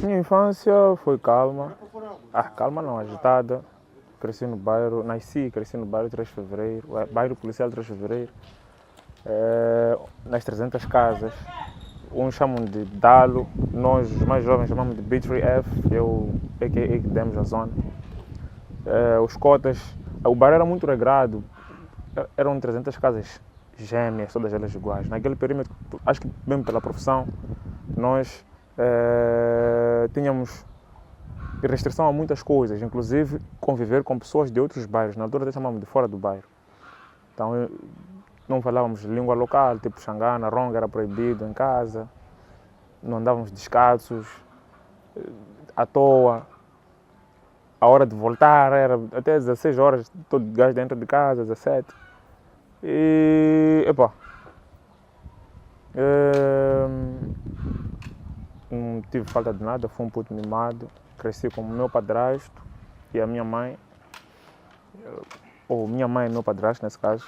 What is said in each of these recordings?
Minha infância foi calma. Calma não, agitada. Cresci no bairro, cresci no bairro 3 de Fevereiro, bairro policial 3 de Fevereiro. Nas 300 casas. Uns chamam de Dalo, nós os mais jovens chamamos de B3F, eu a.k.a. que demos a zona. Os cotas, o bairro era muito regrado, eram 300 casas gêmeas, todas elas iguais. Naquele perímetro, acho que mesmo pela profissão, nós tínhamos restrição a muitas coisas, inclusive conviver com pessoas de outros bairros, na altura até chamávamos de fora do bairro. Então não falávamos língua local, tipo xangana, ronga era proibido em casa, não andávamos descalços, à toa. A hora de voltar era até 16 horas, todo gajo dentro de casa, 17. E, não tive falta de nada, fui um puto mimado. Cresci com o meu padrasto e a minha mãe, ou minha mãe e meu padrasto nesse caso.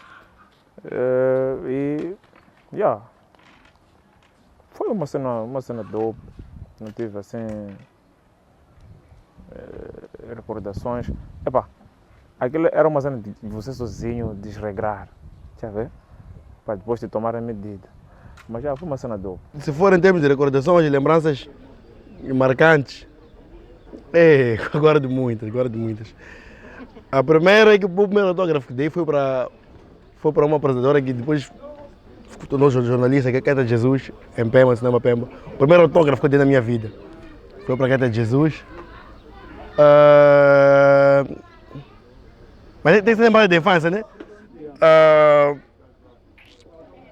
Foi uma cena dope, não tive assim recordações. Aquilo era uma cena de você sozinho desregrar, já vê? Para depois de tomar a medida. Mas já foi uma cena dope. Se for em termos de recordações e lembranças marcantes, guardo muitas. A primeira é que o primeiro autógrafo que dei foi para uma apresentadora que depois tornou-se jornalista, que é a Caeta de Jesus, em Pemba, Cinema Pemba. O primeiro autógrafo que eu dei na minha vida foi para a Caeta de Jesus. Mas tem que ser lembrado da infância, né?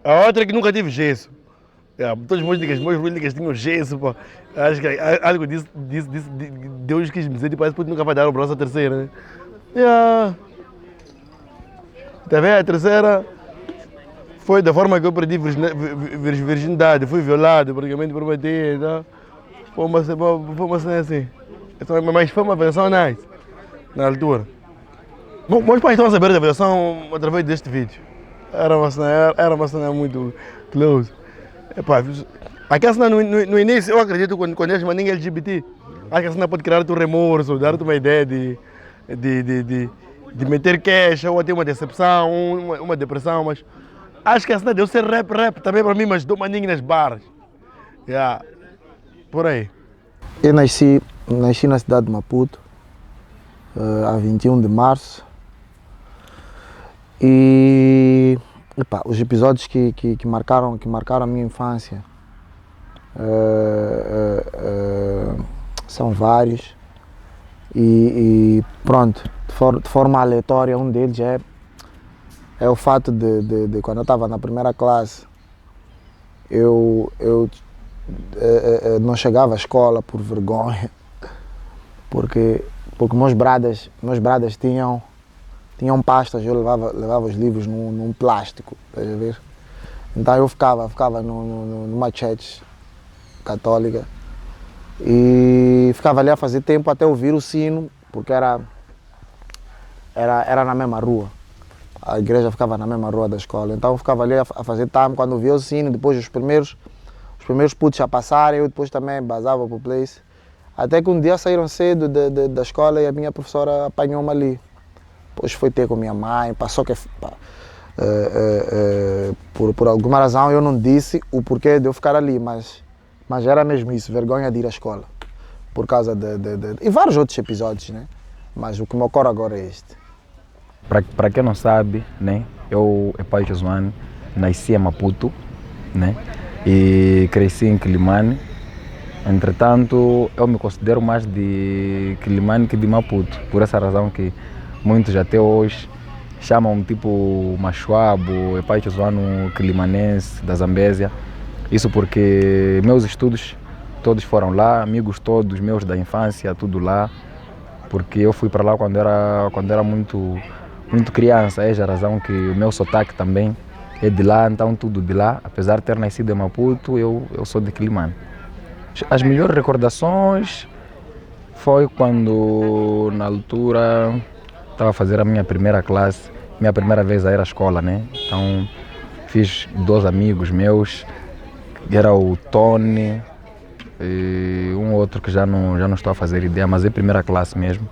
A outra é que nunca tive gesso. Todos os meus políticos tinham gesso, pô. Acho que algo disso Deus quis me dizer, tipo, esse puto nunca vai dar o braço à terceira, né? Tá vendo? A terceira foi da forma que eu perdi virgindade, fui violado, praticamente prometi, tá? Foi uma cena assim. Mas foi uma versão nice, na altura. Bom, meus pais estão a saber da versão através deste vídeo. Era uma cena muito close. Aquela cena no início, eu acredito, quando és uma ninguém LGBT, acho que a cena pode criar-te um remorso, dar-te uma ideia de meter queixa ou até uma decepção, uma depressão, mas acho que a cena deu ser rap também para mim, mas dou maninho nas barras. Por aí. Eu nasci na cidade de Maputo, a 21 de março. E os episódios que marcaram a minha infância são vários. E pronto, de forma aleatória, um deles é o fato de quando eu estava na primeira classe, eu não chegava à escola por vergonha, porque meus bradas tinham pastas, eu levava os livros num plástico, estás a ver? Então eu ficava numa church católica e ficava ali a fazer tempo até ouvir o sino, porque era na mesma rua. A igreja ficava na mesma rua da escola, então eu ficava ali a fazer time, quando ouvia o sino, depois os primeiros putos a passarem, eu depois também basava pro place. Até que um dia saíram cedo da escola e a minha professora apanhou-me ali. Depois foi ter com minha mãe, passou que por alguma razão eu não disse o porquê de eu ficar ali, mas era mesmo isso, vergonha de ir à escola. Por causa e vários outros episódios, né? Mas o que me ocorre agora é este. Para quem não sabe, né? Eu, Epai Josuane, nasci em Maputo, né? E cresci em Quilimane. Entretanto, eu me considero mais de Quilimane que de Maputo, por essa razão que muitos até hoje chamam-me tipo Machuabo, Epai Josuano Quilimanense, da Zambésia. Isso porque meus estudos todos foram lá, amigos todos meus da infância, tudo lá. Porque eu fui para lá quando era muito criança, é a razão que o meu sotaque também é de lá, então tudo de lá. Apesar de ter nascido em Maputo, eu sou de Quilimane. As melhores recordações foi quando, na altura, estava a fazer a minha primeira classe, minha primeira vez a ir à escola, né? Então fiz 2 amigos meus, que era o Tony e um outro que já não estou a fazer ideia, mas é primeira classe mesmo.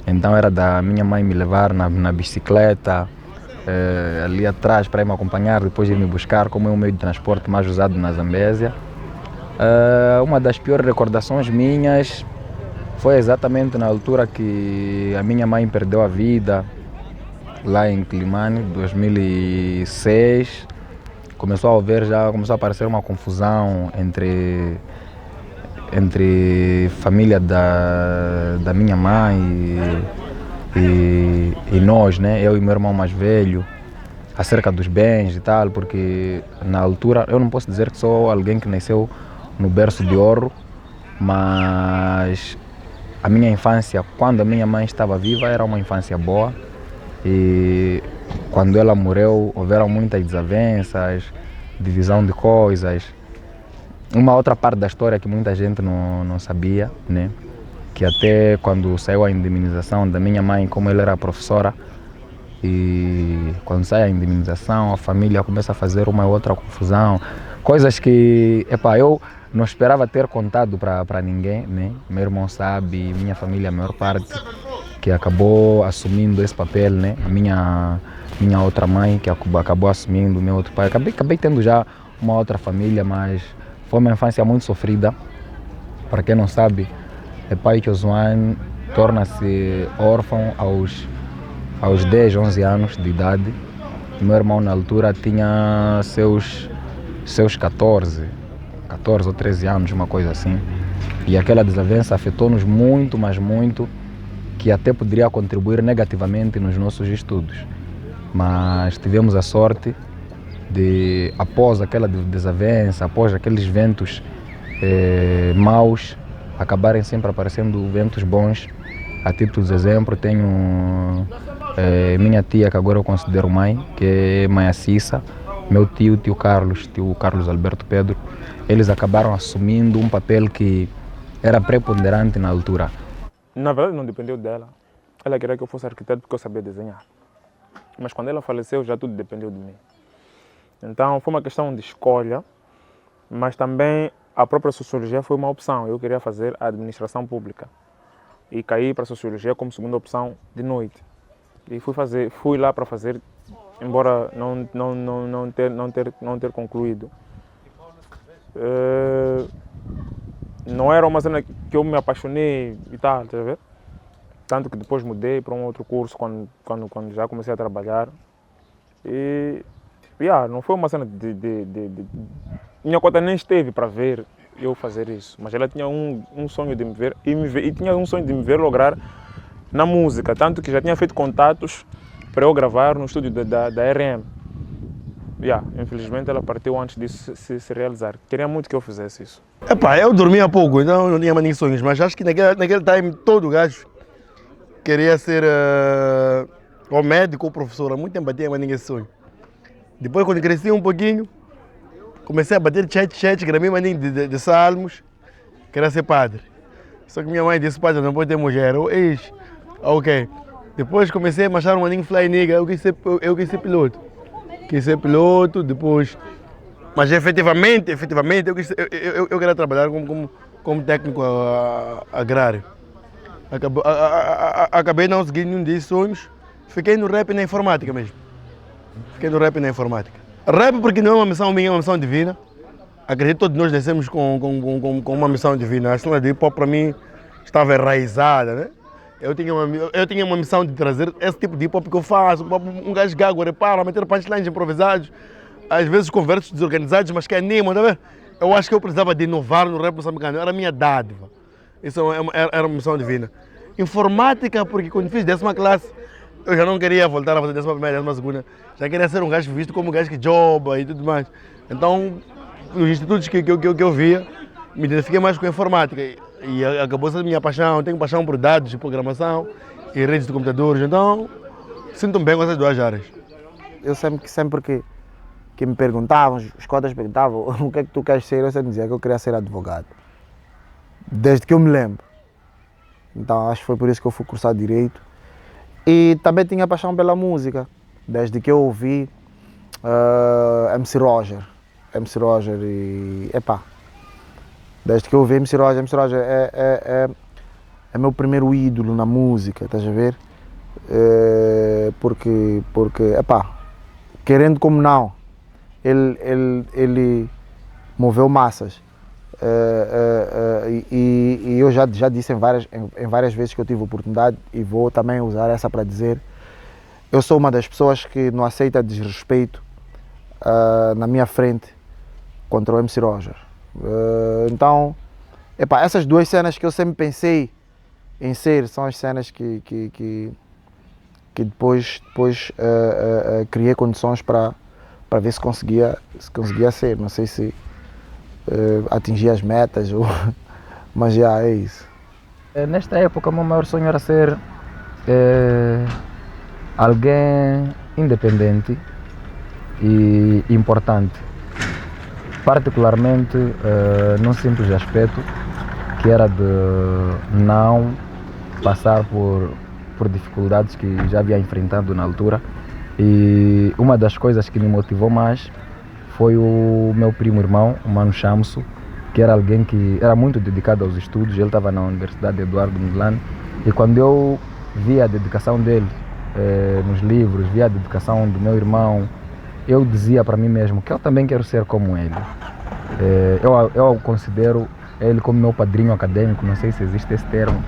Então era da minha mãe me levar na bicicleta, ali atrás para ir me acompanhar, depois ir me buscar, como é o meio de transporte mais usado na Zambésia. Uma das piores recordações minhas foi exatamente na altura que a minha mãe perdeu a vida, lá em Quilimane, 2006. Começou a aparecer uma confusão entre família da minha mãe e nós, né? Eu e meu irmão mais velho, acerca dos bens e tal, porque na altura eu não posso dizer que sou alguém que nasceu no berço de ouro, mas a minha infância, quando a minha mãe estava viva, era uma infância boa, e quando ela morreu houveram muitas desavenças, divisão de coisas. Uma outra parte da história que muita gente não sabia, né? Que até quando saiu a indemnização da minha mãe, como ela era professora, e quando sai a indemnização, a família começa a fazer uma outra confusão, coisas que, eu não esperava ter contado para ninguém, né? Meu irmão sabe, minha família, a maior parte, que acabou assumindo esse papel, né? A minha outra mãe, que acabou assumindo, meu outro pai. Acabei tendo já uma outra família, mas foi uma infância muito sofrida. Para quem não sabe, pai Josuane torna-se órfão aos 10, 11 anos de idade. Meu irmão, na altura, tinha seus 14 ou 13 anos, uma coisa assim. E aquela desavença afetou-nos muito, mas muito, que até poderia contribuir negativamente nos nossos estudos. Mas tivemos a sorte de, após aquela desavença, após aqueles ventos maus, acabarem sempre aparecendo ventos bons. A título de exemplo, tenho minha tia, que agora eu considero mãe, que é mãe Assissa, meu tio Carlos Alberto Pedro. Eles acabaram assumindo um papel que era preponderante na altura. Na verdade não dependeu dela. Ela queria que eu fosse arquiteto porque eu sabia desenhar. Mas quando ela faleceu já tudo dependeu de mim. Então foi uma questão de escolha, mas também a própria sociologia foi uma opção. Eu queria fazer a administração pública e caí para a sociologia como segunda opção de noite. E fui lá para fazer, embora não ter concluído. Não era uma cena que eu me apaixonei e tal, tá vendo? Tanto que depois mudei para um outro curso quando já comecei a trabalhar. E não foi uma cena minha cota nem esteve para ver eu fazer isso, mas ela tinha um sonho de me ver e tinha um sonho de me ver lograr na música, tanto que já tinha feito contatos para eu gravar no estúdio da RM. Infelizmente ela partiu antes disso se realizar. Queria muito que eu fizesse isso. Eu dormia pouco, então não tinha mais nem sonhos, mas acho que naquele time todo gajo queria ser ou médico ou professor. Há muito tempo batia, mas ninguém sonho. Depois, quando cresci um pouquinho, comecei a bater chat, gravei maninho de salmos, queria ser padre. Só que minha mãe disse, padre, não pode ter mulher. Ok. Depois comecei a marchar um maninho fly nigga, eu quis ser piloto. Quis ser piloto, depois... Mas efetivamente, eu queria trabalhar como técnico agrário. Acabei não seguindo nenhum desses sonhos, fiquei no rap e na informática mesmo. Rap porque não é uma missão minha, é uma missão divina. Acredito que todos nós nascemos com uma missão divina. A cena de hip hop para mim estava enraizada, né? Eu tinha uma missão de trazer esse tipo de hip hop que eu faço. Um gajo gago, repara, meter punchlines improvisados, às vezes com versos desorganizados, mas que animam, tá vendo? Eu acho que eu precisava de inovar no rap moçambicano, era a minha dádiva. Isso era uma missão divina. Informática, porque quando fiz 10ª classe, eu já não queria voltar a fazer 11ª, 12ª. Já queria ser um gajo visto como um gajo que joba e tudo mais. Então, os institutos que eu via, me identifiquei mais com a informática. E acabou sendo minha paixão. Tenho paixão por dados de programação e redes de computadores. Então, sinto-me bem com essas duas áreas. Eu sempre que me perguntavam, os cotas perguntavam o que é que tu queres ser, eu sempre dizia que eu queria ser advogado. Desde que eu me lembro. Então, acho que foi por isso que eu fui cursar Direito. E também tinha paixão pela música. Desde que eu ouvi MC Roger e Desde que eu vi MC Roger é meu primeiro ídolo na música, estás a ver? Porque epá, querendo como não, ele moveu massas. E eu já disse em várias vezes que eu tive oportunidade e vou também usar essa para dizer, eu sou uma das pessoas que não aceita desrespeito na minha frente contra o MC Roger. Então, epá, essas duas cenas que eu sempre pensei em ser são as cenas que depois criei condições para ver se conseguia ser. Não sei se atingir as metas, mas já é isso. Nesta época, o meu maior sonho era ser alguém independente e importante, particularmente num simples aspecto que era de não passar por dificuldades que já havia enfrentado na altura. E uma das coisas que me motivou mais foi o meu primo irmão, o Mano Shamso, que era alguém que era muito dedicado aos estudos. Ele estava na Universidade Eduardo Mondlane, e quando eu via a dedicação dele nos livros, via a dedicação do meu irmão, eu dizia para mim mesmo que eu também quero ser como ele. Eu considero ele como meu padrinho acadêmico, não sei se existe esse termo,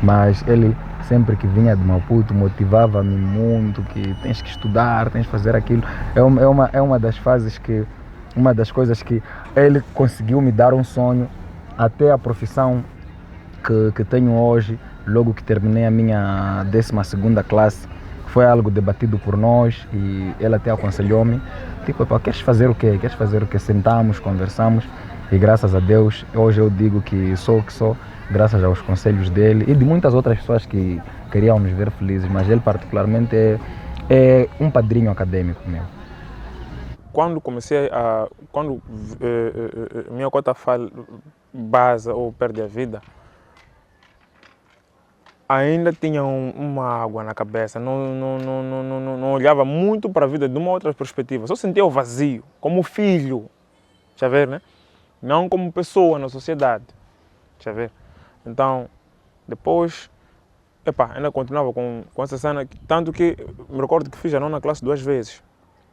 mas ele sempre que vinha de Maputo motivava-me muito, que tens que estudar, tens que fazer aquilo. É uma das fases uma das coisas que ele conseguiu me dar um sonho, até a profissão que tenho hoje, logo que terminei a minha 12ª classe, foi algo debatido por nós e ele até aconselhou-me, tipo, queres fazer o quê? Queres fazer o quê? Sentamos, conversamos e graças a Deus, hoje eu digo que sou o que sou, graças aos conselhos dele e de muitas outras pessoas que queriam nos ver felizes, mas ele particularmente é um padrinho acadêmico meu. Quando comecei quando minha cota base ou perde a vida, ainda tinha uma água na cabeça, não olhava muito para a vida de uma outra perspectiva, só sentia o vazio, como filho, já ver, né? Não como pessoa na sociedade, já ver. Então, depois, ainda continuava com essa cena, tanto que me recordo que fiz a 9ª classe 2 vezes,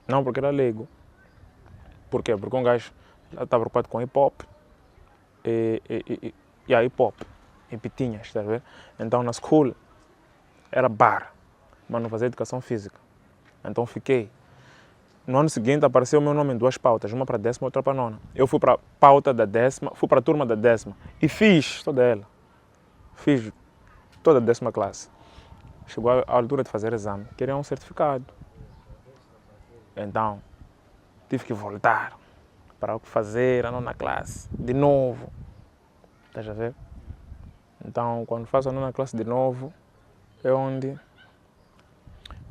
não porque era leigo. Por quê? Porque um gajo estava preocupado com hip-hop e a hip-hop em Pitinhas, está a ver? Então na school era bar, mas não fazia educação física. Então fiquei. No ano seguinte apareceu o meu nome em 2 pautas, uma para a 10ª, outra para a 9ª. Eu fui para a pauta da 10ª, fui para a turma da 10ª e fiz toda ela. Fiz toda a 10ª classe. Chegou a altura de fazer exame, queria um certificado. Então tive que voltar para fazer a 9ª classe de novo. Estás a ver? Então, quando faço a 9ª classe de novo, é onde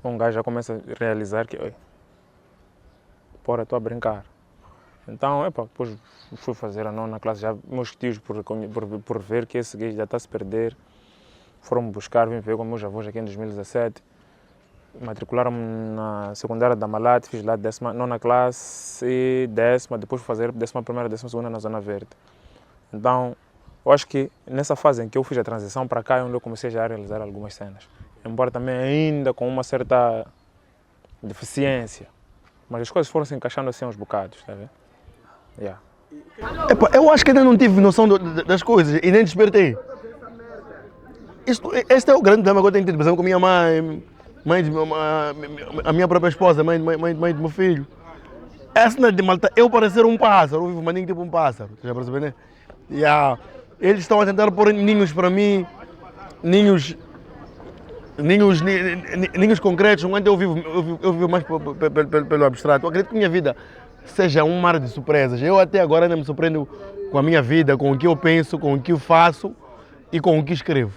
um gajo já começa a realizar que, oi, porra, estou a brincar. Então, depois fui fazer a 9ª classe, já meus tios, por ver que esse gajo já está a se perder, foram me buscar, vim ver com meus avós aqui em 2017. Matricularam-me na secundária da Malate, fiz lá 9ª classe e 10ª, depois fui fazer 11ª, 12ª na Zona Verde. Então, eu acho que nessa fase em que eu fiz a transição para cá é onde eu comecei já a realizar algumas cenas. Embora também ainda com uma certa deficiência, mas as coisas foram se encaixando assim aos bocados, está a ver? Yeah. Eu acho que ainda não tive noção das coisas e nem despertei. Este é o grande drama que eu tenho tido, por exemplo, com minha mãe, a minha própria esposa, mãe do meu filho. Essa cena de malta, eu parecer um pássaro, eu vivo maninho tipo um pássaro, já percebeu, né? Yeah. Eles estão a tentar pôr ninhos para mim, ninhos concretos, enquanto eu vivo mais pelo abstrato. Eu acredito que minha vida seja um mar de surpresas. Eu até agora ainda me surpreendo com a minha vida, com o que eu penso, com o que eu faço e com o que escrevo.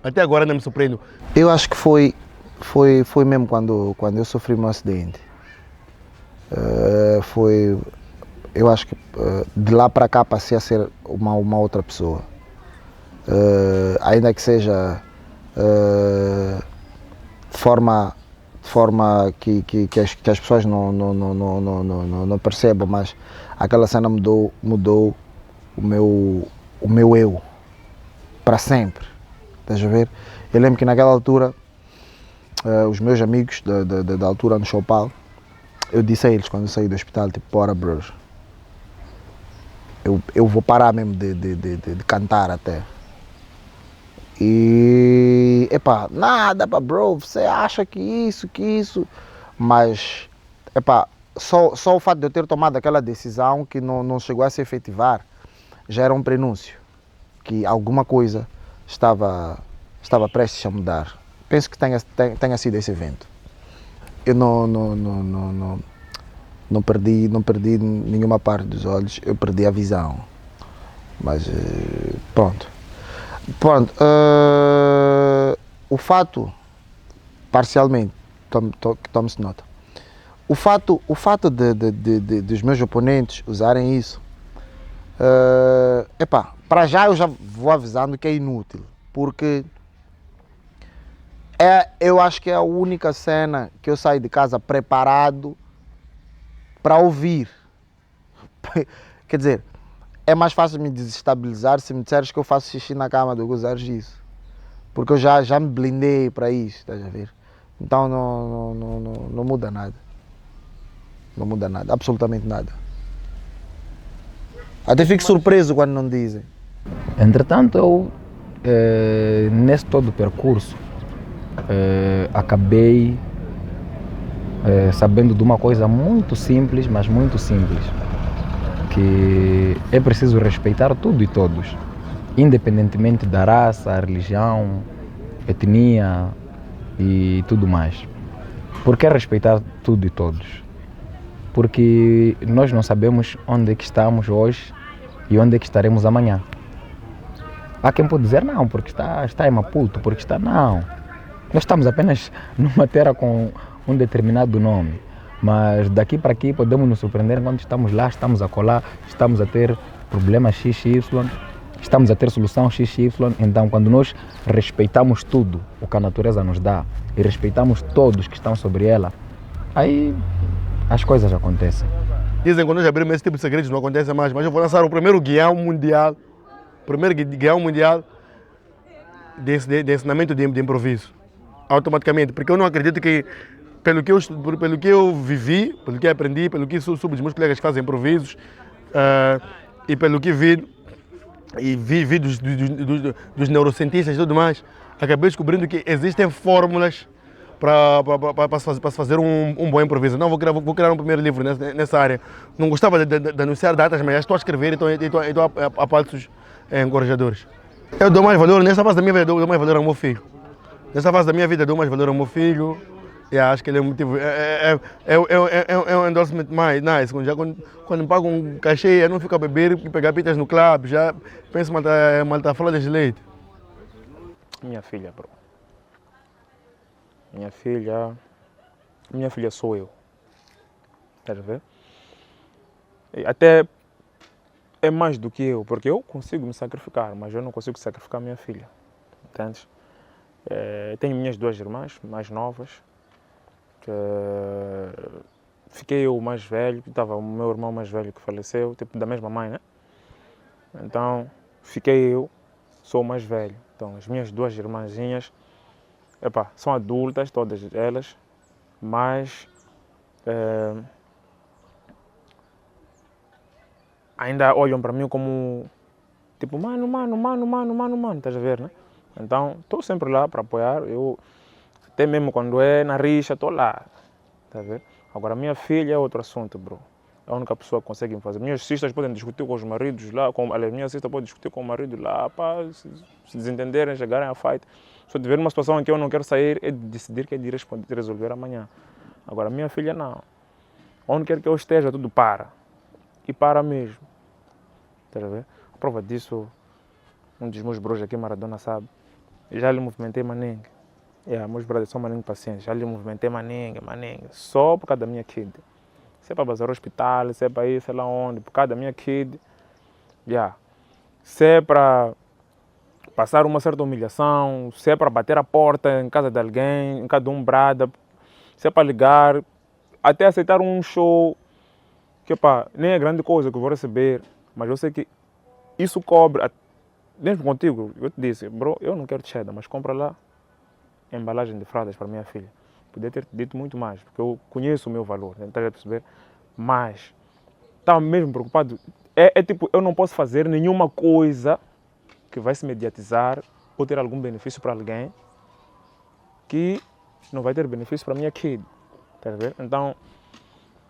Até agora ainda me surpreendo. Eu acho que foi mesmo quando eu sofri o meu acidente. Eu acho que de lá para cá passei a ser uma outra pessoa. Ainda que seja de forma que as pessoas não percebam, mas aquela cena mudou o meu eu, para sempre. Estás a ver? Eu lembro que naquela altura, os meus amigos da altura no Chopal, eu disse a eles quando eu saí do hospital, tipo, bora bros, eu vou parar mesmo de cantar até. E, epá, nada, pá, bro, você acha que isso, mas, epá, só o fato de eu ter tomado aquela decisão que não chegou a se efetivar, já era um prenúncio, que alguma coisa estava prestes a mudar. Penso que tenha sido esse evento. Eu não perdi nenhuma parte dos olhos, eu perdi a visão. Mas pronto. O fato, parcialmente, tome-se nota. O fato dos meus oponentes usarem isso, para já eu já vou avisando que é inútil, porque eu acho que é a única cena que eu saio de casa preparado para ouvir. Quer dizer, é mais fácil me desestabilizar se me disseres que eu faço xixi na cama do que usares isso. Porque eu já me blindei para isso, estás a ver? Então não muda nada. Não muda nada, absolutamente nada. Até fico surpreso quando não dizem. Entretanto, eu, nesse todo o percurso, acabei sabendo de uma coisa muito simples, mas muito simples, que é preciso respeitar tudo e todos, independentemente da raça, religião, etnia e tudo mais. Por que respeitar tudo e todos? Porque nós não sabemos onde é que estamos hoje e onde é que estaremos amanhã. Há quem pode dizer não, porque está em Maputo, porque está... Não. Nós estamos apenas numa terra com um determinado nome. Mas daqui para aqui podemos nos surpreender quando estamos lá, estamos a colar, estamos a ter problemas XY, estamos a ter solução XY. Então, quando nós respeitamos tudo o que a natureza nos dá e respeitamos todos que estão sobre ela, aí as coisas acontecem. Dizem que quando nós abrimos esse tipo de segredos não acontece mais, mas eu vou lançar o primeiro guião mundial de ensinamento de improviso, automaticamente, porque eu não acredito que, pelo que eu vivi, pelo que aprendi, pelo que soube dos meus colegas que fazem improvisos, e pelo que vi dos neurocientistas e tudo mais, acabei descobrindo que existem fórmulas para se fazer um bom improviso. Não, vou criar um primeiro livro nessa área. Não gostava de anunciar datas, mas já estou a escrever e estou a passos encorajadores. Eu dou mais valor, nessa fase da minha vida, eu dou mais valor ao meu filho. Nessa fase da minha vida, eu dou mais valor ao meu filho. E acho que ele é um motivo. É um endorsement mais nice. Quando me pago um cachê, eu não fico a beber e pegar pitas no clube. Já penso malta fala de leite. Minha filha, bro. Minha filha sou eu. Estás a ver? E até é mais do que eu, porque eu consigo me sacrificar, mas eu não consigo sacrificar minha filha. Entendes? Tenho minhas duas irmãs mais novas. Fiquei eu o mais velho, estava o meu irmão mais velho que faleceu, tipo da mesma mãe, né? Então, fiquei eu, sou o mais velho. Então, as minhas duas irmãzinhas, são adultas, todas elas, mas ainda olham para mim como, tipo, mano, estás a ver, né? Então, estou sempre lá para apoiar, até mesmo quando é na rixa, estou lá, tá a ver? Agora, minha filha é outro assunto, bro. É a única pessoa que consegue me fazer. Minhas sisters podem discutir com os maridos lá, minha sister pode discutir com o marido lá, se desentenderem, chegarem a fight. Se eu tiver uma situação em que eu não quero sair, é de decidir que é de resolver amanhã. Agora, minha filha não. Onde quer que eu esteja, tudo para. E para mesmo. Tá a ver? A prova disso, um dos meus bros aqui, Maradona, sabe? Eu já lhe movimentei manengue. Meus brothers são manengue pacientes. Já lhe movimentei manengue. Só por causa da minha kid. Se é para bazar ao hospital, se é para ir, sei lá onde, por causa da minha kid. Se é para passar uma certa humilhação, se é para bater a porta em casa de alguém, em casa de um brada, se é para ligar, até aceitar um show, que nem é grande coisa que eu vou receber, mas eu sei que isso cobre, mesmo contigo, eu te disse, bro, eu não quero cheddar, mas compra lá embalagem de fraldas para minha filha. Podia ter dito muito mais, porque eu conheço o meu valor, né? Estás a perceber? Mas estava mesmo preocupado. Tipo, eu não posso fazer nenhuma coisa que vai se mediatizar ou ter algum benefício para alguém que não vai ter benefício para a minha kid. Estás a ver? Então,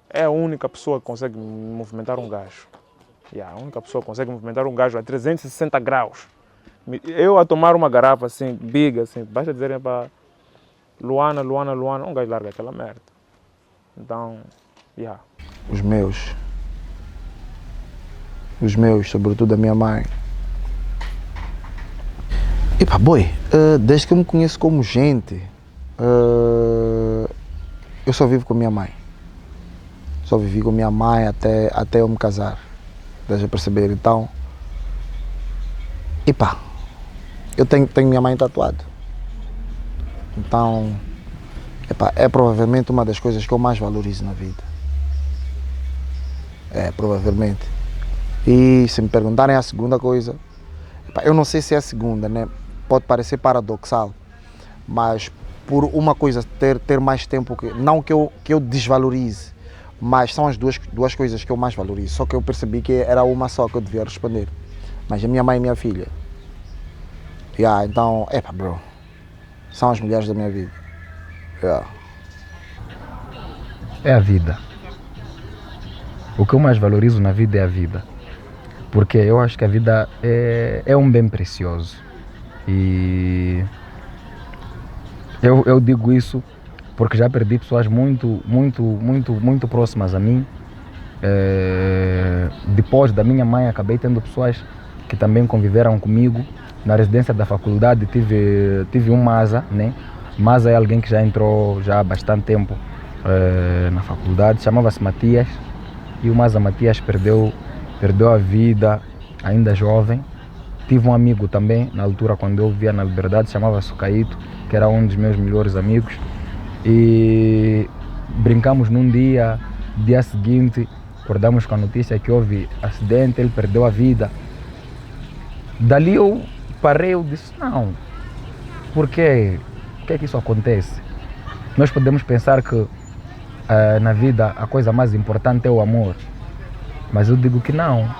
é a única pessoa que consegue movimentar um gajo. A única pessoa que consegue movimentar um gajo a 360 graus. Eu a tomar uma garrafa assim, big, assim, basta dizerem para Luana, um gajo larga aquela merda. Então, Os meus, sobretudo a minha mãe. Epa, boy, desde que eu me conheço como gente, eu só vivo com minha mãe. Só vivi com minha mãe até eu me casar. Deixa perceber, então. Epa, eu tenho minha mãe tatuada. Então, epa, é provavelmente uma das coisas que eu mais valorizo na vida. É, provavelmente. E se me perguntarem a segunda coisa, epa, eu não sei se é a segunda, né? Pode parecer paradoxal, mas por uma coisa ter mais tempo, não que eu desvalorize, mas são as duas coisas que eu mais valorizo. Só que eu percebi que era uma só que eu devia responder. Mas a minha mãe e minha filha. Então, epa, bro, são as mulheres da minha vida. É a vida. O que eu mais valorizo na vida é a vida. Porque eu acho que a vida é um bem precioso. E eu digo isso porque já perdi pessoas muito próximas a mim. Depois da minha mãe, acabei tendo pessoas que também conviveram comigo. Na residência da faculdade tive um Maza, né? Maza é alguém que já entrou já há bastante tempo na faculdade, chamava-se Matias. E o Maza Matias perdeu a vida ainda jovem. Tive um amigo também, na altura quando eu vivia na Liberdade, chamava-se Caíto, que era um dos meus melhores amigos. E brincamos num dia seguinte, acordamos com a notícia que houve acidente, ele perdeu a vida. Dali eu parei, eu disse, não, por quê? Por que é que isso acontece? Nós podemos pensar que na vida a coisa mais importante é o amor, mas eu digo que não.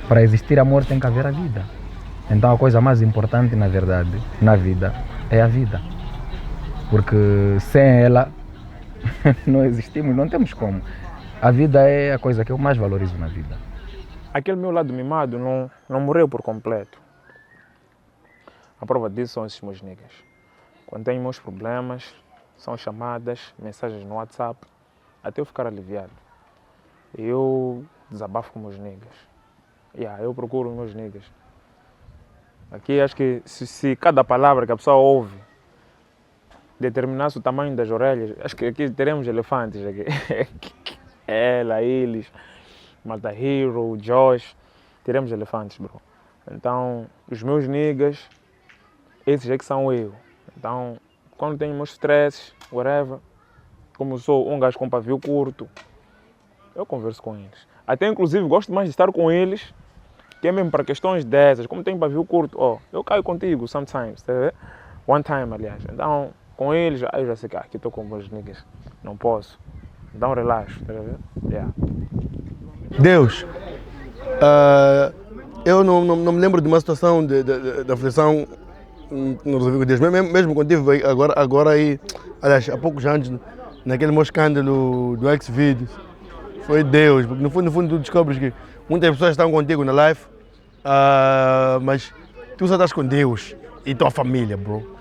Para existir amor tem que haver a vida. Então a coisa mais importante, na verdade, na vida, é a vida. Porque sem ela não existimos, não temos como. A vida é a coisa que eu mais valorizo na vida. Aquele meu lado mimado não morreu por completo. A prova disso são esses meus niggas. Quando tenho meus problemas, são chamadas, mensagens no WhatsApp, até eu ficar aliviado. Eu desabafo com meus niggas. Eu procuro os meus niggas. Aqui acho que se cada palavra que a pessoa ouve determinasse o tamanho das orelhas, acho que aqui teremos elefantes. Aqui. Ela, eles, Malta Hero, Josh, teremos elefantes, bro. Então, os meus niggas, esses é que são eu. Então, quando tenho meus stresses, whatever, como eu sou um gajo com pavio curto, eu converso com eles. Até inclusive gosto mais de estar com eles, que é mesmo para questões dessas. Como tenho pavio curto, eu caio contigo sometimes, tá vendo? One time, aliás. Então, com eles, eu já sei que aqui estou com meus niggas, não posso. Então relaxo, tá vendo? Deus, eu não me lembro de uma situação de aflição que não resolvi com Deus. Mesmo quando tive agora aí, aliás, há poucos anos, naquele meu escândalo do Xvideos, foi Deus, porque no fundo tu descobres que muitas pessoas estão contigo na live, mas tu só estás com Deus e tua família, bro.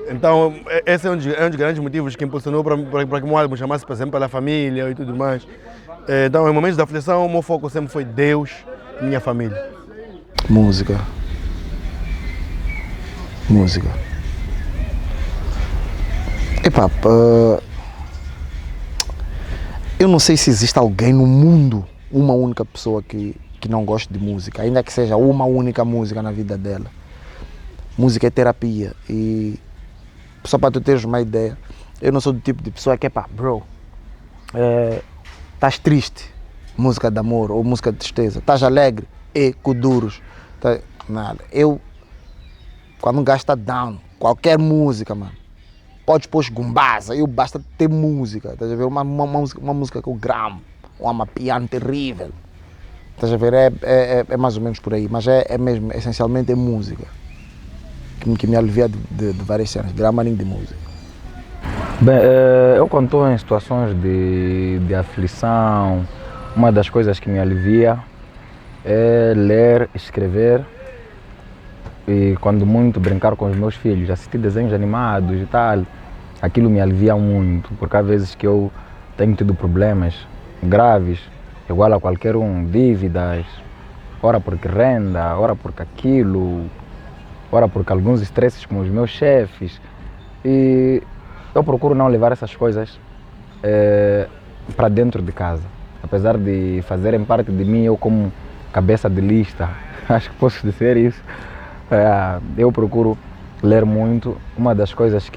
Então, esse é um dos grandes motivos que impulsionou para que o meu álbum chamasse, por exemplo, pela família e tudo mais. Então, em momentos de aflição, o meu foco sempre foi Deus e minha família. Música. Epá, eu não sei se existe alguém no mundo, uma única pessoa que não goste de música, ainda que seja uma única música na vida dela. Música é terapia e só para tu teres uma ideia, eu não sou do tipo de pessoa que bro, estás triste, música de amor ou música de tristeza, estás alegre, Kuduros, Tá, nada. Eu, quando um gajo está down, qualquer música, mano, pode pôr gumbasa, eu basta ter música, estás a ver? Uma música que eu gramo, um amapiano terrível, estás a ver? É mais ou menos por aí, mas é mesmo, essencialmente é música que me alivia de várias cenas, gramarinho de música. Bem, eu quando estou em situações de aflição, uma das coisas que me alivia é ler, escrever e quando muito brincar com os meus filhos, assistir desenhos animados e tal. Aquilo me alivia muito, porque há vezes que eu tenho tido problemas graves, igual a qualquer um, dívidas, ora porque renda, ora porque aquilo, ora porque alguns estresses com os meus chefes. E eu procuro não levar essas coisas para dentro de casa. Apesar de fazerem parte de mim, eu como cabeça de lista, acho que posso dizer isso, eu procuro ler muito. Uma das coisas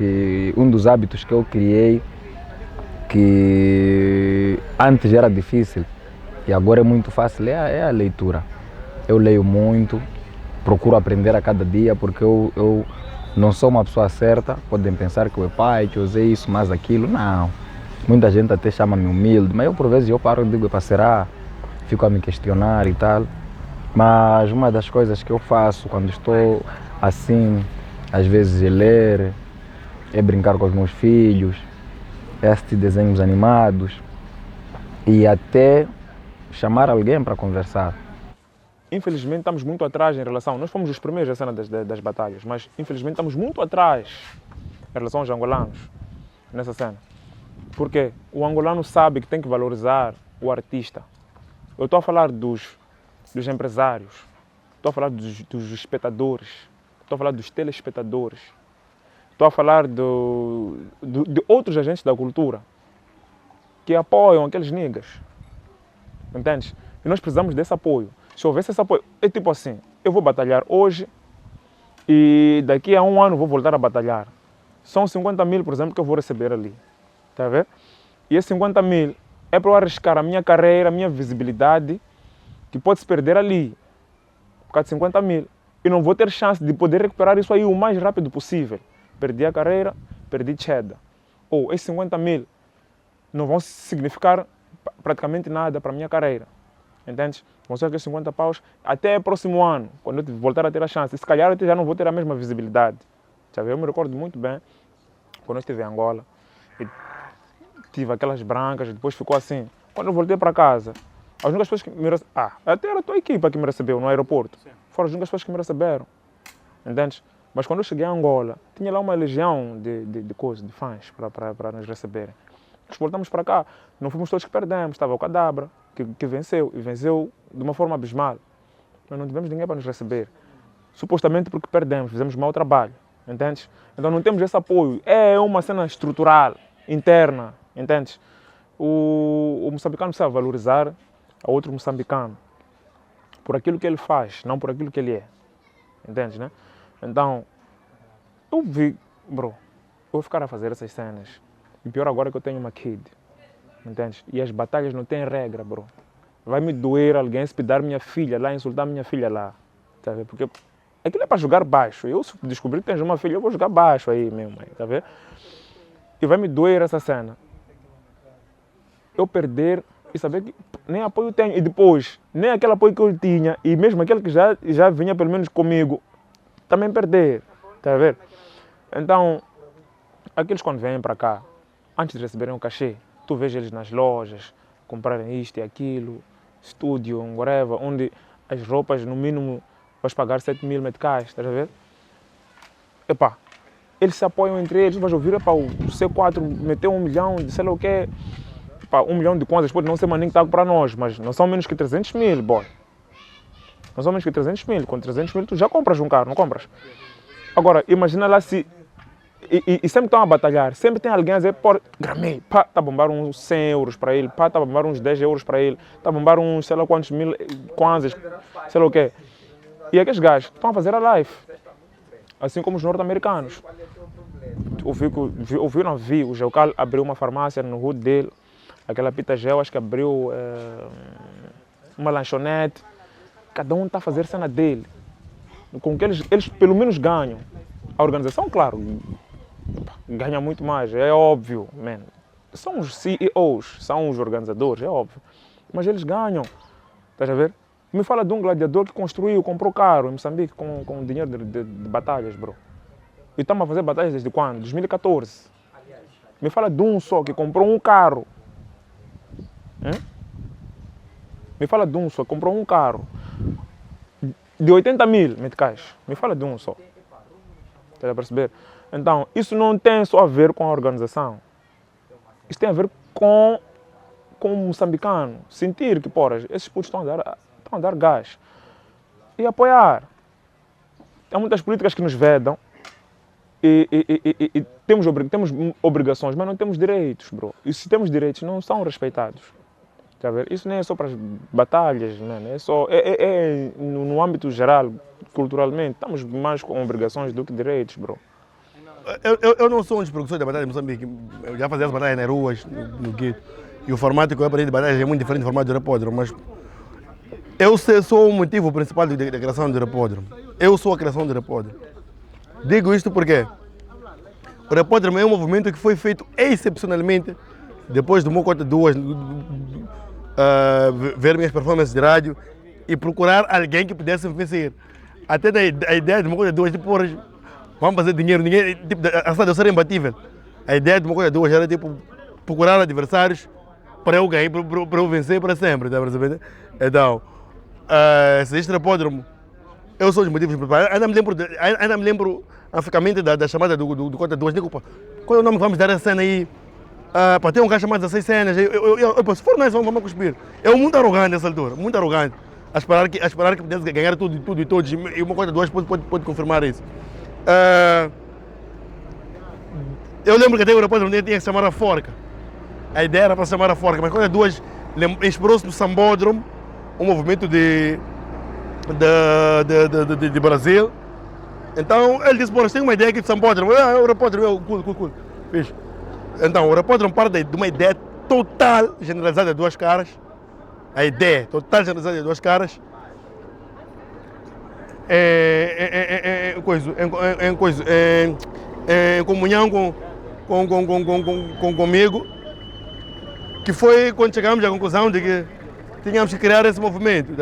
um dos hábitos que eu criei, que antes era difícil e agora é muito fácil, é a leitura. Eu leio muito, procuro aprender a cada dia, porque eu não sou uma pessoa certa. Podem pensar que eu pai, que eu usei isso, mais aquilo, não. Muita gente até chama-me humilde, mas eu por vezes eu paro e digo, será? Fico a me questionar e tal. Mas uma das coisas que eu faço quando estou assim, às vezes é ler, é brincar com os meus filhos, é assistir desenhos animados e até chamar alguém para conversar. Infelizmente estamos muito atrás em relação, nós fomos os primeiros na cena das batalhas, mas infelizmente estamos muito atrás em relação aos angolanos nessa cena. Porque o angolano sabe que tem que valorizar o artista. Eu estou a falar dos empresários, estou a falar dos espectadores, estou a falar dos telespectadores, estou a falar de outros agentes da cultura que apoiam aqueles niggas. Entendes? E nós precisamos desse apoio. Se houvesse esse apoio, é tipo assim, eu vou batalhar hoje e daqui a um ano vou voltar a batalhar. São 50 mil, por exemplo, que eu vou receber ali. Está a ver? E esses 50 mil é para eu arriscar a minha carreira, a minha visibilidade, que pode se perder ali, por causa de 50 mil. E não vou ter chance de poder recuperar isso aí o mais rápido possível. Perdi a carreira, perdi cheddar. Ou esses 50 mil não vão significar praticamente nada para a minha carreira. Entende? Vão ser aqueles 50 paus até o próximo ano, quando eu voltar a ter a chance. E se calhar eu já não vou ter a mesma visibilidade. Sabe? Eu me recordo muito bem, quando eu estive em Angola, e tive aquelas brancas, e depois ficou assim. Quando eu voltei para casa, as únicas pessoas que me receberam, até era a tua equipa que me recebeu no aeroporto. Sim. Foram as únicas pessoas que me receberam. Entende? Mas quando eu cheguei a Angola, tinha lá uma legião de fãs para nos receberem. Nós voltamos para cá, não fomos todos que perdemos, estava o Cadabra, que venceu, e venceu de uma forma abismal. Nós não tivemos ninguém para nos receber, supostamente porque perdemos, fizemos mau trabalho, entende? Então não temos esse apoio, é uma cena estrutural, interna, entende? O moçambicano precisa valorizar a outro moçambicano por aquilo que ele faz, não por aquilo que ele é, entende, né? Então, eu vi, eu vou ficar a fazer essas cenas. E pior agora que eu tenho uma kid, entende? E as batalhas não têm regra, Vai me doer alguém se pedar minha filha lá, insultar minha filha lá, tá vendo? Porque aquilo é para jogar baixo. Eu, se descobrir que tens uma filha, eu vou jogar baixo aí mesmo, tá vendo? E vai me doer essa cena. Eu perder e saber que nem apoio tenho. E depois, nem aquele apoio que eu tinha, e mesmo aquele que já vinha pelo menos comigo, também perder, tá vendo? Então, aqueles quando vêm para cá, antes de receberem um cachê, tu vês eles nas lojas, comprarem isto e aquilo, estúdio, whatever, onde as roupas, no mínimo, vais pagar 7 mil meticais, estás a ver? Epá, eles se apoiam entre eles, vais ouvir, epá, o C4 meteu 1 milhão de sei lá o quê, epá, 1 milhão de kwanzas, pode não ser maninho que está para nós, mas não são menos que 300 mil, boy. Não são menos que 300 mil, com 300 mil tu já compras um carro, não compras? Agora, imagina lá se... E sempre estão a batalhar, sempre tem alguém a dizer, pô, gramei, pá, está a bombar uns 100 euros para ele, pá, está a bombar uns 10 euros para ele, está a bombar uns sei lá quantos mil kwanzas, sei lá o quê. E aqueles gajos estão a fazer a live, assim como os norte-americanos. Vi, o Geocal abriu uma farmácia no hood dele, aquela Pita Gel, acho que abriu uma lanchonete, cada um está a fazer cena dele. com que eles pelo menos ganham. A organização, claro, ganha muito mais, é óbvio, man. São os CEOs, são os organizadores, é óbvio. Mas eles ganham, estás a ver? Me fala de um gladiador que construiu, comprou carro em Moçambique com dinheiro de batalhas, bro. E estamos a fazer batalhas desde quando? 2014. Me fala de um só que comprou um carro. Me fala de um só que comprou um carro de 80 mil meticais. Me fala de um só. Está a perceber? Então, isso não tem só a ver com a organização. Isso tem a ver com o moçambicano. Sentir que, porra, esses putos estão a dar gás. E apoiar. Há muitas políticas que nos vedam e temos obrigações, mas não temos direitos, bro. E se temos direitos, não são respeitados. Está a ver? Isso nem é só para as batalhas, né? É no âmbito geral, culturalmente, estamos mais com obrigações do que direitos, bro. Eu não sou um dos produtores da batalha de Moçambique. Eu já fazia as batalhas nas ruas, no gueto. E o formato que eu aprendi de batalha é muito diferente do formato do Aeropódromo. Mas eu sou o motivo principal da criação do Aeropódromo. Eu sou a criação do Aeropódromo. Digo isto porque o Aeropódromo é um movimento que foi feito excepcionalmente depois do Mocota 2, ver minhas performances de rádio e procurar alguém que pudesse vencer. Até a ideia do Mocota 2, tipo, vamos fazer dinheiro, ninguém, tipo, a cidade ser imbatível. A ideia do Mocota 2 era tipo, procurar adversários para eu ganhar, para eu vencer para sempre, tá percebendo? Então, se existe Aeropódromo, eu sou os motivos principais. Ainda me lembro anficamente da chamada do Cota 2. Digo, qual é o nome que vamos dar a cena aí? Para ter um gajo chamado 16 cenas. Se for nós, vamos cuspir. Eu muito arrogante nessa altura, muito arrogante. A esperar que pudesse ganhar tudo e todos. E uma Cota 2 pode confirmar isso. Eu lembro que até o Aeropódromo tinha que se chamar a Forca. A ideia era para se chamar a Forca, mas Cota 2 inspirou-se no Sambódromo, um movimento de Brasil. Então ele disse, tem uma ideia aqui de Sambódromo. O Aeropódromo, cool. Fiz. Então o Aeropódromo parte de uma ideia total generalizada de duas caras. A ideia total generalizada de duas caras. Em comunhão comigo, que foi quando chegamos à conclusão de que tínhamos que criar esse movimento.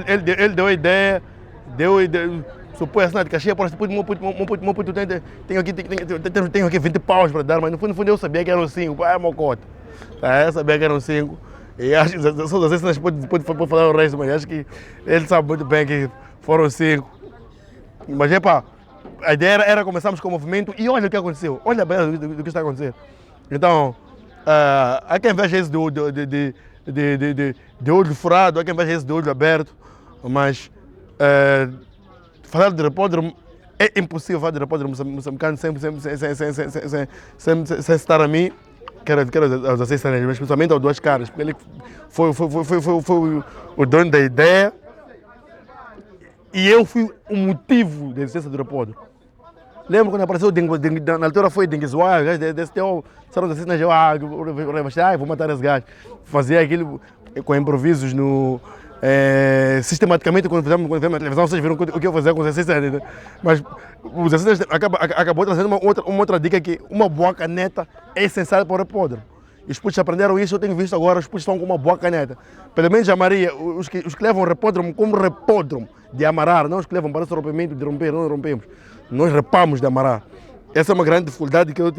Ele deu a ideia, supõe a cena de cachê, tenho aqui 20 paus para dar, mas no fundo eu sabia que eram 5, mocota. Eu sabia que eram 5. E acho que só das cenas pode falar o resto, mas acho que ele sabe muito bem que foram 5. Mas a ideia era começarmos com o movimento e olha o que aconteceu, olha bem do que está acontecendo. Então, há quem veja isso de olho furado, há quem veja isso de olho aberto, mas falar de Aeropódromo é impossível falar de Aeropódromo moçambicano sem citar a mim, que era aos 16 anos, mas principalmente aos duas caras, porque ele foi o dono da ideia e eu fui o motivo da existência do Aeropódromo. Lembro quando apareceu na altura foi Denguizoá, desse teu, saíram assim, vou matar esse gajo. Fazia aquilo com improvisos sistematicamente quando fizemos na televisão, vocês viram o que eu fazia com os 16 anos. Mas os 16 anos acabou trazendo uma outra dica que uma boa caneta é essencial para o Aeropódromo. E os putos aprenderam isso, eu tenho visto agora, os putos estão com uma boa caneta. Pelo menos a Maria, os que levam o Aeropódromo como Repódromo de amarrar, não os que levam para esse rompimento de romper, não rompemos. Nós repamos de amarrar. Essa é uma grande dificuldade que eu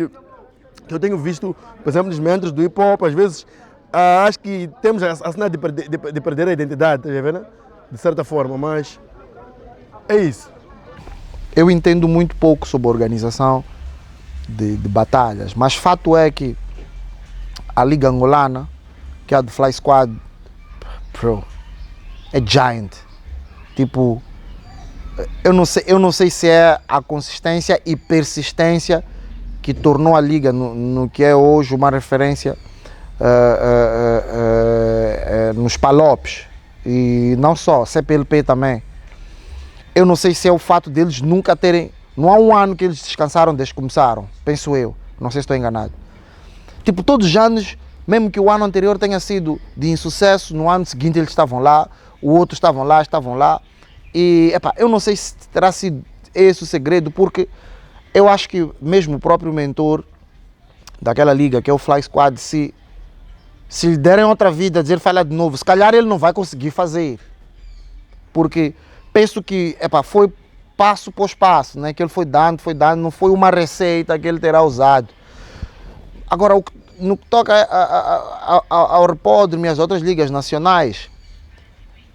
tenho visto, por exemplo, nos meandros do hip hop. Às vezes, acho que temos a cena de perder a identidade, tá vendo? De certa forma, mas é isso. Eu entendo muito pouco sobre a organização de batalhas, mas fato é que a Liga Angolana, que é a do Fly Squad, é giant. Tipo, eu não sei se é a consistência e persistência que tornou a Liga no que é hoje uma referência nos palopes e não só, CPLP também. Eu não sei se é o fato deles nunca terem, não há um ano que eles descansaram desde que começaram, penso eu, não sei se estou enganado. Tipo, todos os anos, mesmo que o ano anterior tenha sido de insucesso, no ano seguinte eles estavam lá, o outro estavam lá. E epá, eu não sei se terá sido esse o segredo, porque eu acho que mesmo o próprio mentor daquela liga, que é o Fly Squad, se lhe derem outra vida, dizer fala de novo, se calhar ele não vai conseguir fazer. Porque penso que epá, foi passo por passo, né, que ele foi dando, não foi uma receita que ele terá usado. Agora, no que toca ao Repódromo e às outras ligas nacionais,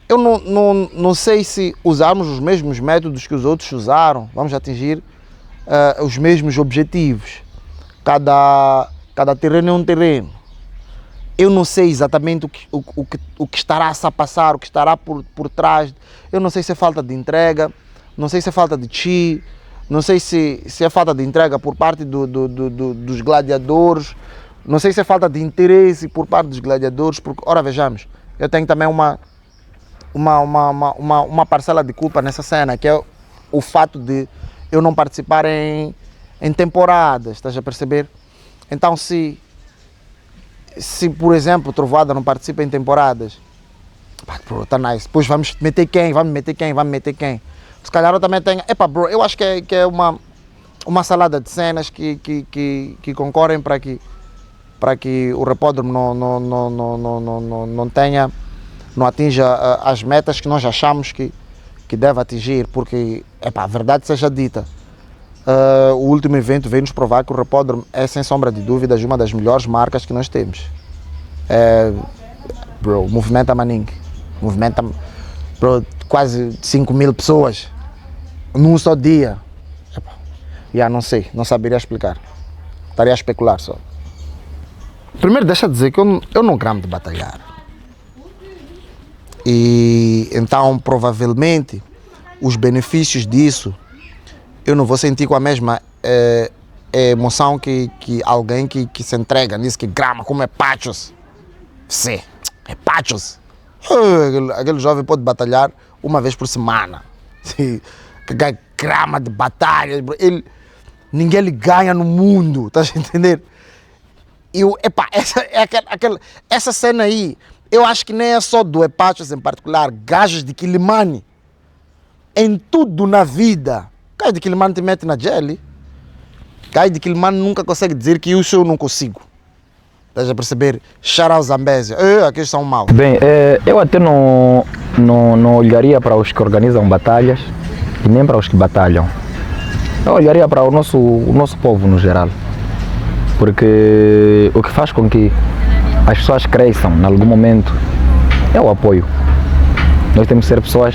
eu não sei se usarmos os mesmos métodos que os outros usaram, vamos atingir os mesmos objetivos. Cada terreno é um terreno. Eu não sei exatamente o que estará a passar, o que estará por trás. Eu não sei se é falta de entrega, não sei se é falta de chi, não sei se é falta de entrega por parte dos gladiadores, não sei se é falta de interesse por parte dos gladiadores, porque, ora, vejamos, eu tenho também uma parcela de culpa nessa cena, que é o fato de eu não participar em temporadas, estás a perceber? Então, se por exemplo, o Trovoada não participa em temporadas, pá, bro, tá nice, depois vamos meter quem? Se calhar eu também tenho, bro, eu acho que é uma salada de cenas que concorrem para que o Repódromo não atinja as metas que nós achamos que deve atingir, porque, a verdade seja dita, o último evento veio nos provar que o Repódromo é, sem sombra de dúvidas, uma das melhores marcas que nós temos. Bro, movimenta Maningue, bro, quase 5.000 pessoas num só dia. Não sei, não saberia explicar, estaria a especular só. Primeiro, deixa eu dizer que eu não gramo de batalhar. E então, provavelmente, os benefícios disso eu não vou sentir com a mesma emoção que alguém que se entrega nisso, que grama, como é pachos. Sim, é pachos. Aquele jovem pode batalhar uma vez por semana. Que grama de batalhas. Ninguém lhe ganha no mundo, estás a entender? Essa cena aí, eu acho que nem é só do Epachos em particular, gajos de Quilimane, em tudo na vida. Gajo de Quilimane te mete na jelly. Gajo de Quilimane nunca consegue dizer que eu não consigo. Estás a perceber? Charau Zambésia, aqueles são maus. Bem, eu até não olharia para os que organizam batalhas e nem para os que batalham. Eu olharia para o nosso povo no geral. Porque o que faz com que as pessoas cresçam em algum momento é o apoio. Nós temos que ser pessoas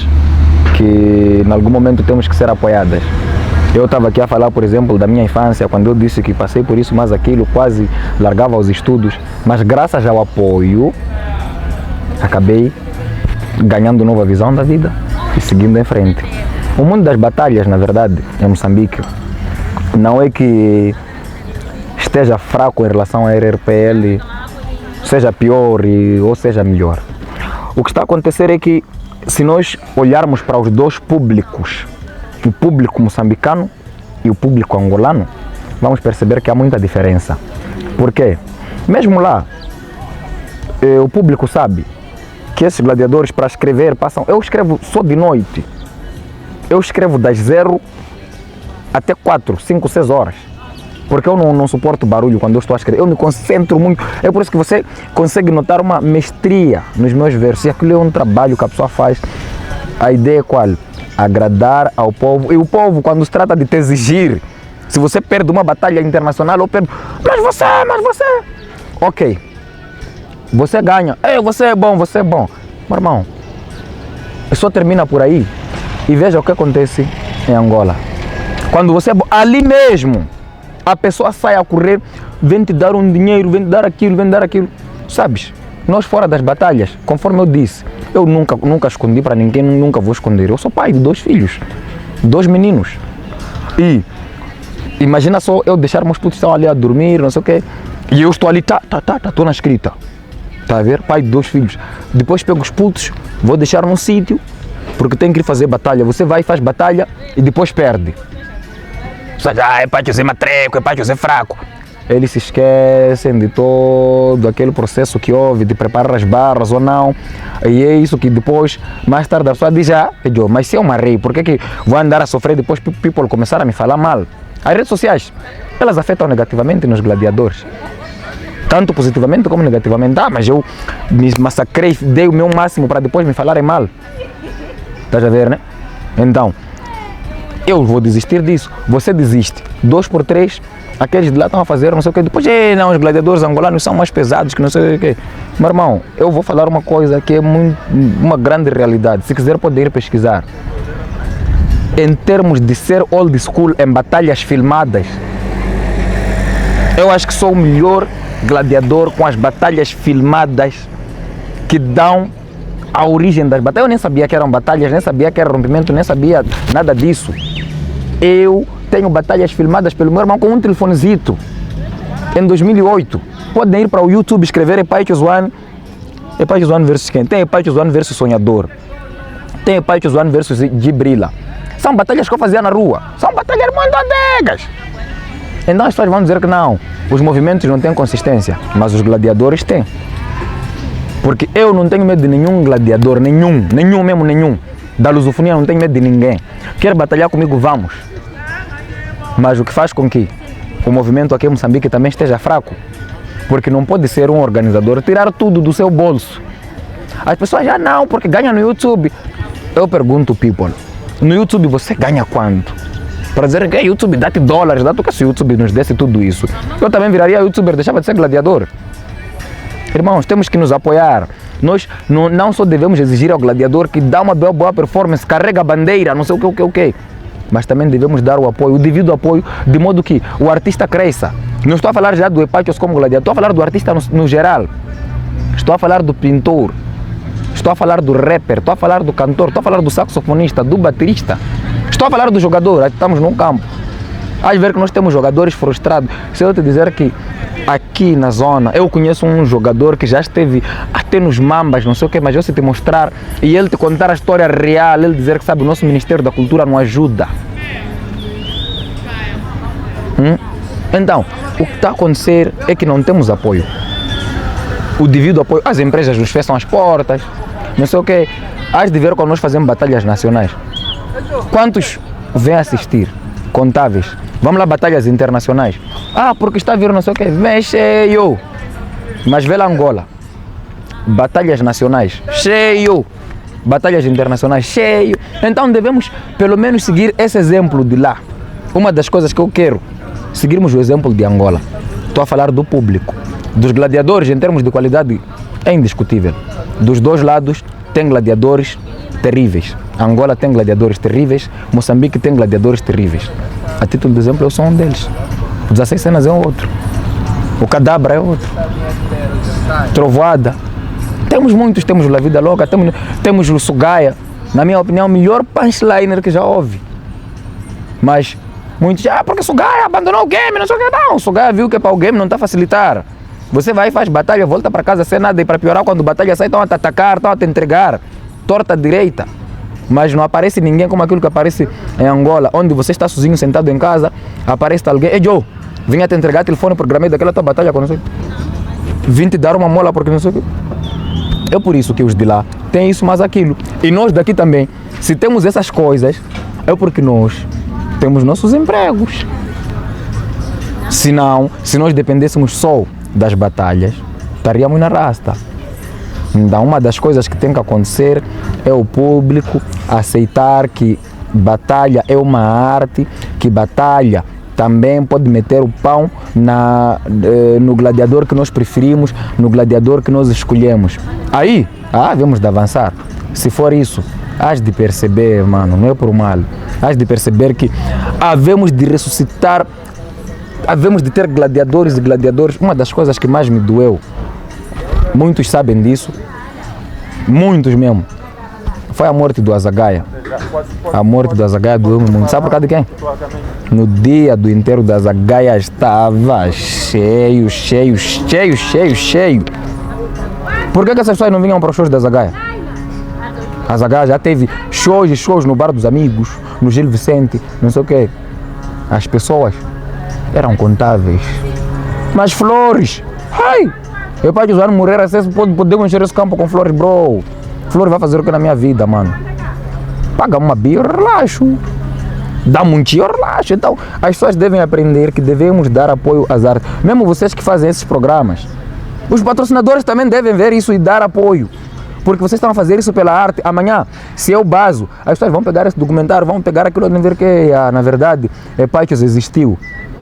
que em algum momento temos que ser apoiadas. Eu estava aqui a falar, por exemplo, da minha infância, quando eu disse que passei por isso, mas aquilo, quase largava os estudos, mas graças ao apoio acabei ganhando nova visão da vida e seguindo em frente. O mundo das batalhas, na verdade, em Moçambique, não é que esteja fraco em relação à RRPL, seja pior ou seja melhor. O que está a acontecer é que, se nós olharmos para os dois públicos, o público moçambicano e o público angolano, vamos perceber que há muita diferença. Por quê? Mesmo lá, o público sabe que esses gladiadores, para escrever, passam... Eu escrevo só de noite. Eu escrevo das 0 até 4, 5, 6 horas. Porque eu não suporto barulho quando eu estou a escrever. Eu me concentro muito. É por isso que você consegue notar uma mestria nos meus versos. E aquilo é um trabalho que a pessoa faz. A ideia é qual? Agradar ao povo. E o povo, quando se trata de te exigir, se você perde uma batalha internacional, ou perde... Mas você... Ok. Você ganha. Você é bom. Meu irmão, só termina por aí. E veja o que acontece em Angola. Quando você é bom, ali mesmo, a pessoa sai a correr, vem te dar um dinheiro, vem te dar aquilo. Sabes, nós fora das batalhas, conforme eu disse, eu nunca escondi para ninguém, nunca vou esconder. Eu sou pai de 2 filhos, 2 meninos. E imagina só eu deixar meus putos estão ali a dormir, não sei o quê, e eu estou ali, estou na escrita. Está a ver? Pai de 2 filhos. Depois pego os putos, vou deixar num sítio, porque tem que ir fazer batalha. Você vai e faz batalha e depois perde. É para José matreco, é para José fraco. eles se esquecem de todo aquele processo que houve, de preparar as barras ou não. E é isso que depois, mais tarde, a pessoa diz, mas se eu marrei, por que vou andar a sofrer depois people começar a me falar mal? As redes sociais, elas afetam negativamente nos gladiadores. Tanto positivamente como negativamente. Mas eu me massacrei, dei o meu máximo para depois me falarem mal. Estás a ver, né? Então, eu vou desistir disso. Você desiste. 2 por 3, aqueles de lá estão a fazer não sei o que. Depois, não, os gladiadores angolanos são mais pesados que não sei o que. Meu irmão, eu vou falar uma coisa que é uma grande realidade. Se quiser, pode ir pesquisar. Em termos de ser old school em batalhas filmadas, eu acho que sou o melhor gladiador com as batalhas filmadas que dão a origem das batalhas. Eu nem sabia que eram batalhas, nem sabia que era rompimento, nem sabia nada disso. Eu tenho batalhas filmadas pelo meu irmão com um telefonezito em 2008. Podem ir para o YouTube escrever Epaicho One versus quem? Tem Epaicho One versus Sonhador, tem Epaicho One versus Gibrila. São batalhas que eu fazia na rua, são batalhas muito antigas. Então as pessoas vão dizer que não, os movimentos não têm consistência, mas os gladiadores têm. Porque eu não tenho medo de nenhum gladiador, nenhum. Da lusofonia não tenho medo de ninguém. Quer batalhar comigo, vamos. Mas o que faz com que o movimento aqui em Moçambique também esteja fraco, porque não pode ser um organizador tirar tudo do seu bolso. As pessoas já não, porque ganha no YouTube. Eu pergunto, people, no YouTube você ganha quanto? Para dizer que YouTube dá-te dólares, dá-te o que se o YouTube nos desse tudo isso. Eu também viraria youtuber, deixava de ser gladiador. Irmãos, temos que nos apoiar. Nós não só devemos exigir ao gladiador que dá uma boa performance, carrega a bandeira, não sei o que, mas também devemos dar o apoio, o devido apoio, de modo que o artista cresça. Não estou a falar já do Epaichos como gladiador, estou a falar do artista no geral. Estou a falar do pintor, estou a falar do rapper, estou a falar do cantor, estou a falar do saxofonista, do baterista. Estou a falar do jogador, estamos num campo. Às vezes que nós temos jogadores frustrados. Se eu te dizer que aqui na zona, eu conheço um jogador que já esteve até nos Mambas, não sei o que, mas eu se te mostrar e ele te contar a história real, ele dizer que sabe, o nosso Ministério da Cultura não ajuda. Então, o que está a acontecer é que não temos apoio. O devido apoio, as empresas nos fecham as portas, não sei o que. Hás de ver quando nós fazemos batalhas nacionais. Quantos vêm assistir? Contáveis. Vamos lá, batalhas internacionais. Porque está a vir não sei o que, vem cheio. Mas vê lá Angola. Batalhas nacionais, cheio. Batalhas internacionais, cheio. Então devemos pelo menos seguir esse exemplo de lá. Uma das coisas que eu quero, seguirmos o exemplo de Angola. Estou a falar do público. Dos gladiadores, em termos de qualidade, é indiscutível. Dos dois lados, tem gladiadores terríveis. Angola tem gladiadores terríveis, Moçambique tem gladiadores terríveis. A título de exemplo, eu sou um deles. O 16 Cenas é outro. O Cadabra é outro. Trovoada. Temos muitos, temos o La Vida Louca, temos o Sugaia. Na minha opinião, o melhor punchliner que já houve. Mas muitos, porque o Sugaia abandonou o game, não sei o que. Não, o Sugaia viu que é para o game não está a facilitar. Você vai e faz batalha, volta para casa sem nada, e para piorar, quando a batalha sai, estão a te atacar, estão a te entregar. Torta à direita. Mas não aparece ninguém como aquilo que aparece em Angola, onde você está sozinho sentado em casa, aparece alguém, ei Joe, vim te entregar telefone, programei daquela tua batalha, não sei. Vim te dar uma mola porque não sei o que. É por isso que os de lá têm isso mais aquilo. E nós daqui também, se temos essas coisas, é porque nós temos nossos empregos. Se não, se nós dependêssemos só das batalhas, estaríamos na rasta. Então, uma das coisas que tem que acontecer é o público aceitar que batalha é uma arte, que batalha também pode meter o pão no gladiador que nós preferimos, no gladiador que nós escolhemos. Aí, havemos de avançar. Se for isso, hás de perceber, mano, não é por mal, hás de perceber que havemos de ressuscitar, havemos de ter gladiadores e gladiadores. Uma das coisas que mais me doeu, muitos sabem disso, muitos mesmo, foi a morte do Azagaia. A morte do Azagaia doeu-me muito. Sabe por causa de quem? No dia do enterro do Azagaia estava cheio. Por que essas pessoas não vinham para os shows da Azagaia? A Azagaia já teve shows no Bar dos Amigos, no Gil Vicente, não sei o quê. As pessoas eram contáveis. Mas flores, ai! Eu para Josué morrer acesso, podemos encher esse campo com flores, bro. Flores vai fazer o que na minha vida, mano? Paga uma bia, eu relaxo. Dá um tio, eu relaxo. Então, as pessoas devem aprender que devemos dar apoio às artes. Mesmo vocês que fazem esses programas. Os patrocinadores também devem ver isso e dar apoio. Porque vocês estão a fazer isso pela arte. Amanhã, se eu baso, as pessoas vão pegar esse documentário, vão pegar aquilo e ver que, na verdade, Pachos existiu.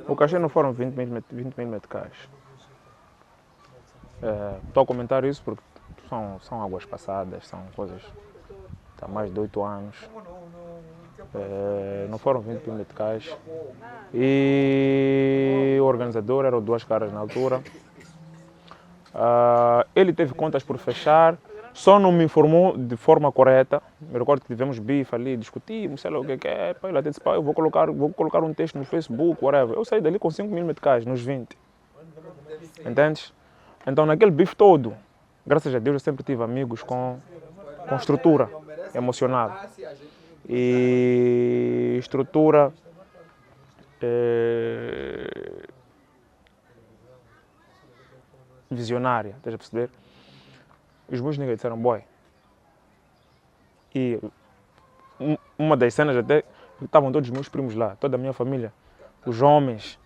O cachê não foram 20 mil meticais. Estou a comentar isso porque são águas passadas, são coisas há mais de 8 anos. Não foram 20 mil meticais. E o organizador era o Duas Caras na altura. Ele teve contas por fechar, só não me informou de forma correta. Me recordo que tivemos bife ali, discutimos, sei lá o que é. Ele até disse, eu vou colocar um texto no Facebook, whatever. Eu saí dali com 5 mil meticais, nos 20. Entendes? Então, naquele bife todo, graças a Deus, eu sempre tive amigos com estrutura emocional. E estrutura visionária, estás a perceber? Os meus niggas disseram, boy. E uma das cenas até, estavam todos os meus primos lá, toda a minha família. Os homens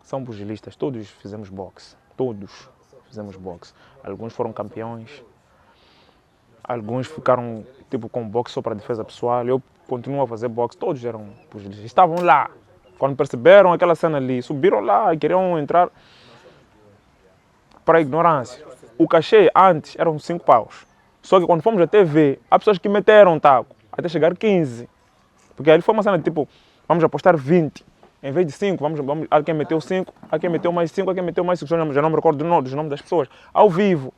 são pugilistas, todos fizemos boxe, todos fizemos boxe. Alguns foram campeões, alguns ficaram tipo com boxe só para defesa pessoal. Eu continuo a fazer boxe, todos eram pugilistas. Estavam lá, quando perceberam aquela cena ali, subiram lá e queriam entrar para a ignorância. O cachê antes eram 5 paus. Só que quando fomos à TV, há pessoas que meteram taco, até chegar 15. Porque ali foi uma cena tipo, vamos apostar 20. Em vez de 5, vamos, alguém meteu 5, alguém meteu mais 5, alguém meteu mais 5. Já não me recordo dos nomes das pessoas. Ao vivo.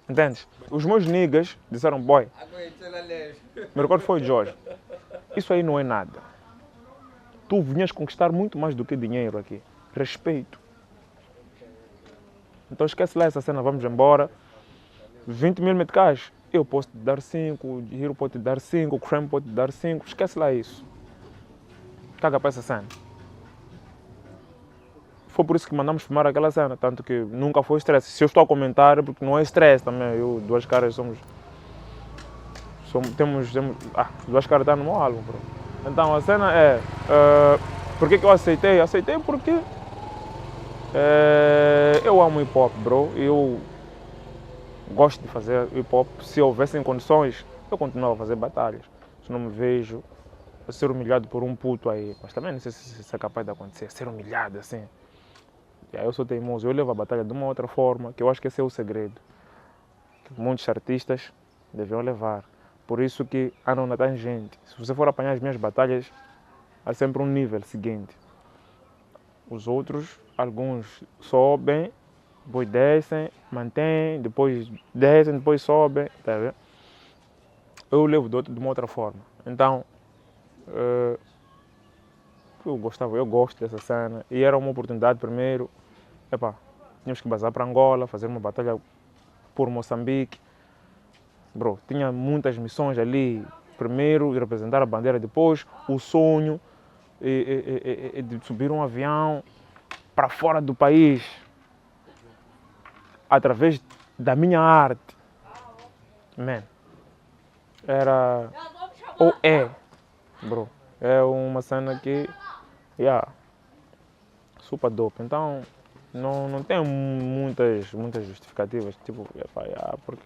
Entendes? Os meus niggas disseram, boy. Me recordo que foi o Jorge. Isso aí não é nada. Tu vinhas conquistar muito mais do que dinheiro aqui. Respeito. Então esquece lá essa cena, vamos embora. 20 mil meticais, eu posso te dar 5, o Hiro pode te dar 5, o Creme pode te dar 5, esquece lá isso. Caga para essa cena. Foi por isso que mandamos filmar aquela cena, tanto que nunca foi estresse. Se eu estou a comentar é porque não é estresse também, eu, Duas Caras, temos Duas Caras está no meu álbum, bro. Então a cena é, por que eu aceitei? Aceitei porque eu amo hip hop, bro. Eu gosto de fazer hip hop. Se houvessem condições, eu continuava a fazer batalhas. Se não me vejo a ser humilhado por um puto aí, mas também não sei se isso é capaz de acontecer, ser humilhado assim. E aí eu sou teimoso, eu levo a batalha de uma outra forma, que eu acho que esse é o segredo. Que muitos artistas deviam levar. Por isso que andam na tangente. Se você for apanhar as minhas batalhas, há sempre um nível seguinte. Os outros, alguns sobem, depois descem, mantêm, depois descem, depois sobem, tá vendo? Eu levo de uma outra forma. Então, eu gosto dessa cena e era uma oportunidade primeiro. Tínhamos que basar para Angola, fazer uma batalha por Moçambique. Bro, tinha muitas missões ali. Primeiro, representar a bandeira, depois o sonho de subir um avião para fora do país através da minha arte. Man, era ou bro, é uma cena que super dope. Então não tem muitas justificativas, tipo, porque